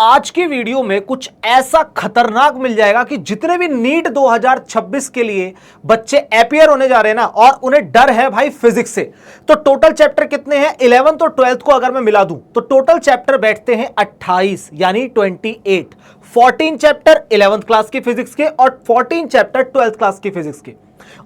आज की वीडियो में कुछ ऐसा खतरनाक मिल जाएगा कि जितने भी नीट 2026 के लिए बच्चे अपियर होने जा रहे हैं ना, और उन्हें डर है भाई फिजिक्स से। तो टोटल चैप्टर कितने हैं? 11th और 12th को अगर मैं मिला दूं तो टोटल चैप्टर बैठते हैं 28 यानी 28। 14 चैप्टर 11th क्लास की फिजिक्स के और 14 चैप्टर 12th क्लास की फिजिक्स के।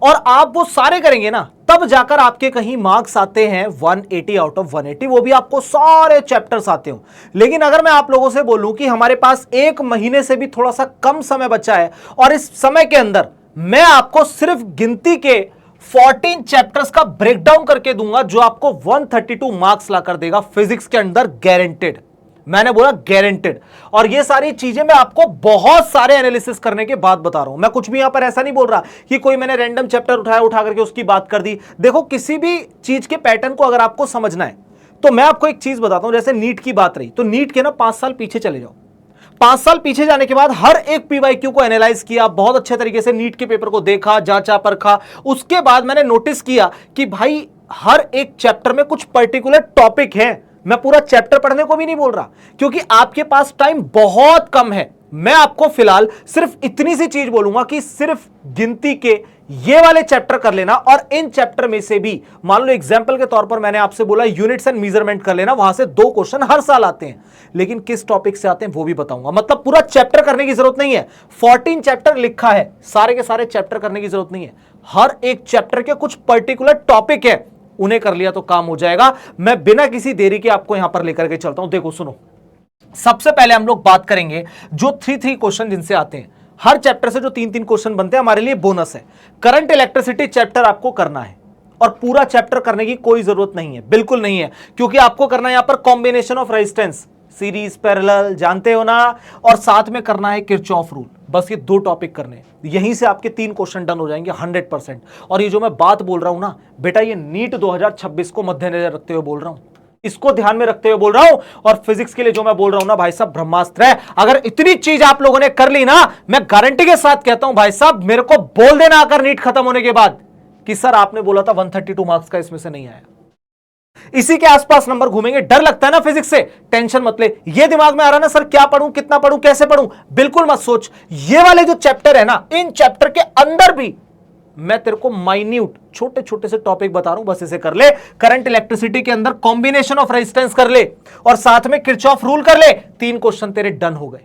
और आप वो सारे करेंगे ना, तब जाकर आपके कहीं मार्क्स आते हैं 180 आउट ऑफ 180, वो भी आपको सारे चैप्टर्स आते हो। लेकिन अगर मैं आप लोगों से बोलूं कि हमारे पास एक महीने से भी थोड़ा सा कम समय बचा है और इस समय के अंदर मैं आपको सिर्फ गिनती के 14 चैप्टर्स का ब्रेकडाउन करके दूंगा, जो आपको 132 मार्क्स लाकर देगा फिजिक्स के अंदर, गारंटेड। मैंने बोला गारंटेड। और ये सारी चीजें मैं आपको बहुत सारे एनालिसिस करने के बाद बता रहा हूं। मैं कुछ भी यहां पर ऐसा नहीं बोल रहा कि कोई मैंने रैंडम चैप्टर उठा करके उसकी बात कर दी। देखो, किसी भी चीज के पैटर्न को अगर आपको समझना है तो मैं आपको एक चीज बताता हूं। जैसे नीट की बात रही, तो नीट के ना 5 साल पीछे चले जाओ। 5 साल पीछे जाने के बाद हर एक पीवाईक्यू को एनालाइज किया, बहुत अच्छे तरीके से नीट के पेपर को देखा, जांचा परखा। उसके बाद मैंने नोटिस किया कि भाई हर एक चैप्टर में कुछ पर्टिकुलर टॉपिक है। मैं पूरा चैप्टर पढ़ने को भी नहीं बोल रहा, क्योंकि आपके पास टाइम बहुत कम है। मैं आपको फिलहाल सिर्फ इतनी सी चीज बोलूंगा कि सिर्फ गिनती के ये वाले चैप्टर कर लेना, और इन चैप्टर में से भी मान लो एग्जांपल के तौर पर मैंने आपसे बोला यूनिट्स एंड मेजरमेंट कर लेना, वहां से 2 क्वेश्चन हर साल आते हैं। लेकिन किस टॉपिक से आते हैं वो भी बताऊंगा। मतलब पूरा चैप्टर करने की जरूरत नहीं है। 14 चैप्टर लिखा है, सारे के सारे चैप्टर करने की जरूरत नहीं है। हर एक चैप्टर के कुछ पर्टिकुलर टॉपिक है, उन्हें कर लिया तो काम हो जाएगा। मैं बिना किसी देरी के आपको यहां पर लेकर के चलता हूं। देखो सुनो, सबसे पहले हम लोग बात करेंगे जो 3 क्वेश्चन जिनसे आते हैं। हर चैप्टर से जो 3 क्वेश्चन बनते हैं हमारे लिए बोनस है। करंट इलेक्ट्रिसिटी चैप्टर आपको करना है, और पूरा चैप्टर करने की कोई जरूरत नहीं है, बिल्कुल नहीं है, क्योंकि आपको करना है यहां पर combination of resistance, series parallel, जानते हो ना, और साथ में करना है किरचॉफ रूल। बस ये 2 टॉपिक करने हैं, यहीं से आपके 3 क्वेश्चन डन हो जाएंगे 100%। और ये जो मैं बात बोल रहा हूं ना बेटा, ये नीट 2026 को मद्देनजर रखते हुए बोल रहा हूं, इसको ध्यान में रखते हुए बोल रहा हूं। और फिजिक्स के लिए जो मैं बोल रहा हूं ना भाई साहब, ब्रह्मास्त्र है। अगर इतनी चीज आप लोगों ने कर ली ना, मैं गारंटी के साथ कहता हूं भाई साहब, मेरे को बोल देना आकर नीट खत्म होने के बाद कि सर आपने बोला था 132 मार्क्स का इसमें से नहीं आया। इसी के आसपास नंबर घूमेंगे। डर लगता है ना फिजिक्स से, टेंशन मत ले। ये दिमाग में आ रहा ना सर क्या पढ़ूं, कितना पढ़ूं, कैसे पढ़ूं, बिल्कुल मत सोच। ये वाले जो चैप्टर है ना, इन चैप्टर के अंदर भी मैं तेरे को माइन्यूट छोटे छोटे से टॉपिक बता रहा हूं, बस इसे कर ले। करंट इलेक्ट्रिसिटी के अंदर कॉम्बिनेशन ऑफ रेजिस्टेंस कर ले, और साथ में किरचॉफ रूल कर ले। 3 क्वेश्चन तेरे डन हो गए।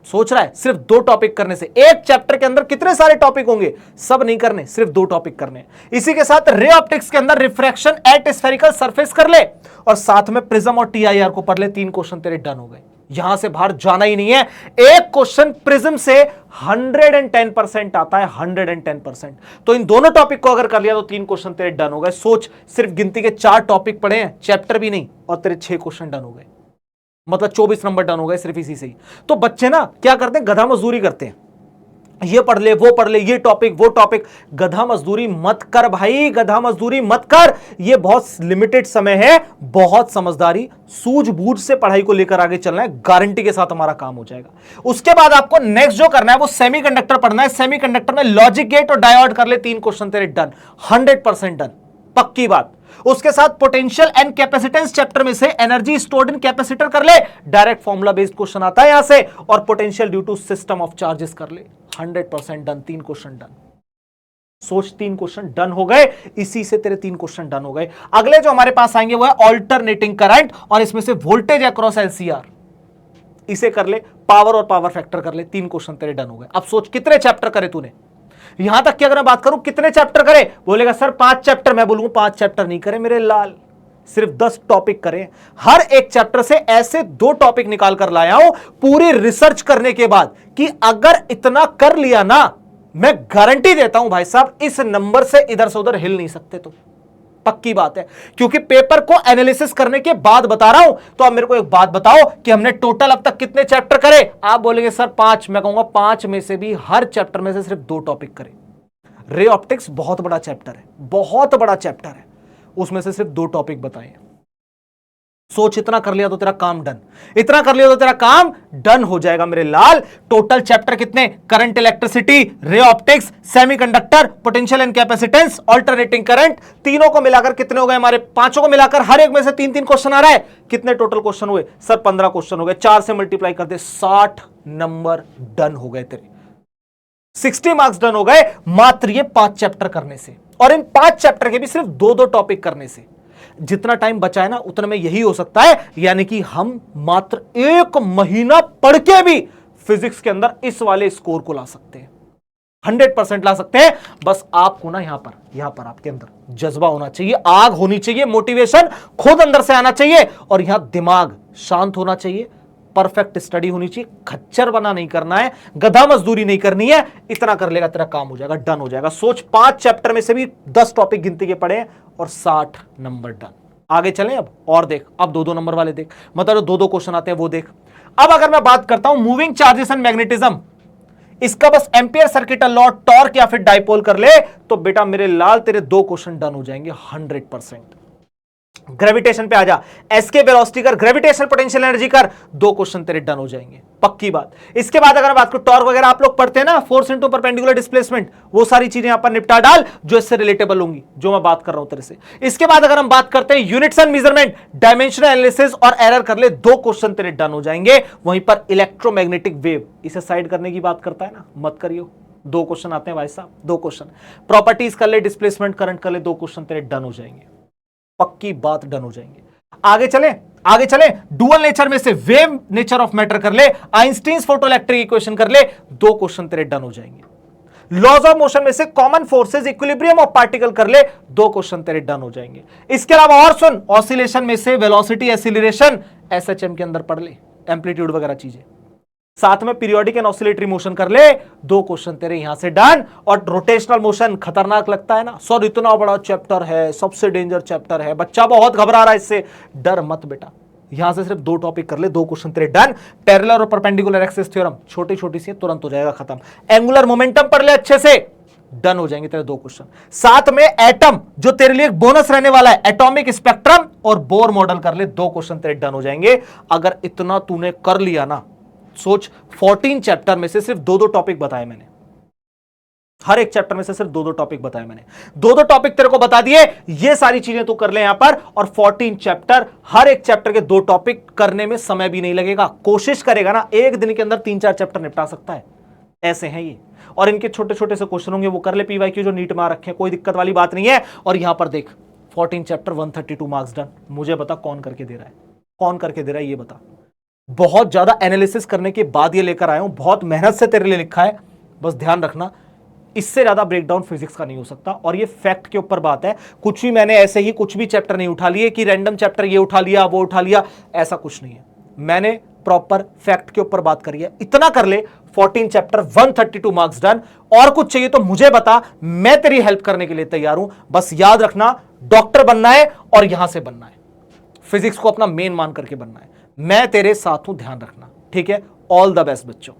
सोच रहा है सिर्फ 2 टॉपिक करने से? एक चैप्टर के अंदर कितने सारे टॉपिक होंगे, सब नहीं करने, सिर्फ 2 टॉपिक करने। इसी के साथ रे ऑप्टिक्स के अंदर रिफ्रैक्शन एट स्फेरिकल सरफेस कर ले, और साथ में प्रिज्म और टीआईआर को पढ़ ले। 3 क्वेश्चन तेरे डन हो गए। यहां से बाहर जाना ही नहीं है। एक क्वेश्चन प्रिज्म से 110% आता है, 110%। तो इन दोनों टॉपिक को अगर कर लिया तो 3 क्वेश्चन तेरे डन हो गए। सोच, सिर्फ गिनती के 4 टॉपिक पढ़े हैं, चैप्टर भी नहीं, और तेरे 6 क्वेश्चन डन हो गए। मतलब 24 नंबर डन हो गए सिर्फ इसी से ही। तो बच्चे ना क्या करते हैं, गधा मजदूरी करते हैं। ये पढ़ ले, वो पढ़ ले, ये टॉपिक, वो टॉपिक। गधा मजदूरी मत कर भाई, गधा मजदूरी मत कर। ये बहुत लिमिटेड समय है, बहुत समझदारी, सूझबूझ से पढ़ाई को लेकर आगे चलना है। गारंटी के साथ हमारा काम हो जाएगा। उसके बाद आपको नेक्स्ट जो करना है वो सेमीकंडक्टर पढ़ना है। सेमीकंडक्टर में लॉजिक गेट और डायोड कर ले। 3 क्वेश्चन तेरे डन, 100% डन, पक्की बात। उसके साथ पोटेंशियल एंड कैपेसिटेंस चैप्टर में से एनर्जी स्टोर्ड इन कैपेसिटर कर ले, डायरेक्ट फॉर्मूला बेस्ड क्वेश्चन आता है यहां से। और potential due to system of charges कर ले, 100% डन। 3 question done. सोच, 3 क्वेश्चन डन हो गए, इसी से तेरे 3 क्वेश्चन डन हो गए। अगले जो हमारे पास आएंगे वो है ऑल्टरनेटिंग करंट, और इसमें से वोल्टेज अक्रॉस एलसीआर, इसे कर ले। पावर और पावर फैक्टर कर ले। 3 क्वेश्चन तेरे डन हो गए। अब सोच कितने चैप्टर करे तूने। यहां तक कि अगर मैं बात करूं कितने चैप्टर करे, बोलेगा सर 5 चैप्टर। मैं बोलूंगा 5 चैप्टर नहीं करे मेरे लाल, सिर्फ 10 टॉपिक करें। हर एक चैप्टर से ऐसे 2 टॉपिक निकाल कर लाया हूं पूरी रिसर्च करने के बाद, कि अगर इतना कर लिया ना, मैं गारंटी देता हूं भाई साहब, इस नंबर से इधर से उधर हिल नहीं सकते तुम, पक्की बात है। क्योंकि पेपर को एनालिसिस करने के बाद बता रहा हूं। तो अब मेरे को एक बात बताओ कि हमने टोटल अब तक कितने चैप्टर करे। आप बोलेंगे सर 5, मैं कहूंगा 5 में से भी हर चैप्टर में से सिर्फ 2 टॉपिक करें। रे ऑप्टिक्स बहुत बड़ा चैप्टर है, बहुत बड़ा चैप्टर है, उसमें से सिर्फ 2 टॉपिक बताए। सोच, इतना कर लिया तो तेरा काम डन, इतना कर लिया तो तेरा काम डन हो जाएगा मेरे लाल। टोटल चैप्टर कितने? Current, electricity, ray optics, semiconductor, potential and capacitance, alternating current, तीनों को मिलाकर कितने हो गए हमारे? पांचों को मिलाकर हर एक में से 3-3 क्वेश्चन आ रहा है। कितने टोटल क्वेश्चन हुए सर? 15 क्वेश्चन हो गए। 4 से मल्टीप्लाई कर दे, 60 नंबर डन हो गए तेरे। 60 मार्क्स डन हो गए मात्र ये 5 चैप्टर करने से, और इन 5 चैप्टर के भी सिर्फ 2-2 टॉपिक करने से। जितना टाइम बचा है ना उतना में यही हो सकता है, यानी कि हम मात्र 1 महीना पढ़ के भी फिजिक्स के अंदर इस वाले स्कोर को ला सकते हैं, 100% ला सकते हैं। बस आपको ना यहां पर आपके अंदर जज्बा होना चाहिए, आग होनी चाहिए, मोटिवेशन खुद अंदर से आना चाहिए, और यहां दिमाग शांत होना चाहिए, परफेक्ट स्टडी होनी चाहिए। खच्चर बना नहीं करना है, गधा मजदूरी नहीं करनी है। इतना कर लेगा तेरा काम हो जाएगा, डन हो जाएगा। सोच, 5 चैप्टर में से भी 10 टॉपिक गिनती के पड़े और 60 नंबर डन। आगे चलें अब और देख, अब 2-2 नंबर वाले देख, मतलब 2-2 क्वेश्चन आते हैं वो देख। अब अगर मैं बात करता हूं मूविंग चार्जेस एंड मैग्नेटिज्म, इसका बस एम्पियर सर्किटल लॉ, टॉर्क या फिर डाइपोल कर ले तो बेटा मेरे लाल तेरे 2 क्वेश्चन डन हो जाएंगे 100%। ग्रेविटेशन पे आ जा, एसके वेलोसिटी कर, ग्रेविटेशनल पोटेंशियल एनर्जी कर, 2 क्वेश्चन तेरे डन हो जाएंगे, पक्की बात। इसके बाद अगर बात करूं टॉर्क वगैरह, आप लोग पढ़ते हैं ना, फोर्स इनटू परपेंडिकुलर डिस्प्लेसमेंट, वो सारी चीजें यहां पर निपटा डाल जो इससे रिलेटेबल होंगी, जो मैं बात कर रहा हूं तेरे से। इसके बाद अगर हम बात करते हैं units and measurement, dimensional analysis और एरर कर ले, 2 क्वेश्चन तेरे डन हो जाएंगे। वहीं पर इलेक्ट्रोमैग्नेटिक वेव, इसे साइड करने की बात करता है ना, मत करियो, 2 क्वेश्चन आते हैं भाई साहब, 2 क्वेश्चन। प्रॉपर्टीज कर ले, डिस्प्लेसमेंट करंट कर ले, 2 क्वेश्चन तेरे डन हो जाएंगे, पक्की बात, डन हो जाएंगे। आगे चले, डुअल नेचर में से वेव नेचर ऑफ मैटर कर ले, आइंस्टीन्स फोटोइलेक्ट्रिक इक्वेशन कर ले, 2 क्वेश्चन तेरे डन हो जाएंगे। लॉज ऑफ मोशन में से common forces, equilibrium of particle कर ले, 2 क्वेश्चन तेरे डन हो जाएंगे। इसके अलावा और सुन, ऑसिलेशन में से वेलोसिटी, एक्सीलरेशन, एसएचएम के अंदर पढ़ ले, एम्पलीट्यूड वगैरह चीजें। साथ में पीरियोडिक एंड ऑसिलेटरी मोशन कर ले, 2 क्वेश्चन तेरे यहां से डन। और रोटेशनल मोशन खतरनाक लगता है ना सर, इतना बड़ा चैप्टर है, सबसे डेंजर चैप्टर है, बच्चा बहुत घबरा रहा है इससे, डर मत बेटा, यहां से सिर्फ 2 टॉपिक कर ले, 2 क्वेश्चन तेरे डन। पैरेलल और परपेंडिकुलर एक्सिस थ्योरम, छोटी छोटी सी तुरंत हो जाएगा खत्म। एंगुलर मोमेंटम पढ़ ले अच्छे से, डन हो जाएंगे तेरे 2 क्वेश्चन। साथ में एटम, जो तेरे लिए एक बोनस रहने वाला है, एटॉमिक स्पेक्ट्रम और बोर मॉडल कर ले, 2 क्वेश्चन तेरे डन हो जाएंगे। अगर इतना तूने कर लिया ना, सोच 14 चैप्टर में से सिर्फ 2-2 टॉपिक बताए मैंने, हर एक चैप्टर में से सिर्फ 2-2 टॉपिक बताए मैंने, 2-2 टॉपिक तेरे को बता दिए। ये सारी चीजें तू कर ले यहां पर, और 14 चैप्टर, हर एक चैप्टर के 2 टॉपिक करने में समय भी नहीं लगेगा। कोशिश करेगा ना, एक दिन के अंदर 3-4 चैप्टर निपटा सकता है, ऐसे हैं ये। और इनके छोटे छोटे से क्वेश्चन होंगे, वो कर ले पीवाईक्यू जो नीट में आ रखे हैं, कोई दिक्कत वाली बात नहीं है। और यहां पर देख 14 चैप्टर 132 मार्क्स डन। मुझे बता कौन करके दे रहा है, कौन करके दे रहा है ये बता। बहुत ज्यादा एनालिसिस करने के बाद ये लेकर आया हूं, बहुत मेहनत से तेरे लिए लिखा है, बस ध्यान रखना इससे ज्यादा ब्रेकडाउन फिजिक्स का नहीं हो सकता। और ये फैक्ट के ऊपर बात है, कुछ भी मैंने ऐसे ही कुछ भी चैप्टर नहीं उठा लिए कि रैंडम चैप्टर ये उठा लिया वो उठा लिया, ऐसा कुछ नहीं है। मैंने प्रॉपर फैक्ट के ऊपर बात करी है। इतना कर ले, 14 चैप्टर 132 मार्क्स डन। और कुछ चाहिए तो मुझे बता, मैं तेरी हेल्प करने के लिए तैयार हूं। बस याद रखना, डॉक्टर बनना है और यहां से बनना है, फिजिक्स को अपना मेन मान करके बनना है। मैं तेरे साथ हूं, ध्यान रखना, ठीक है। ऑल द बेस्ट बच्चों।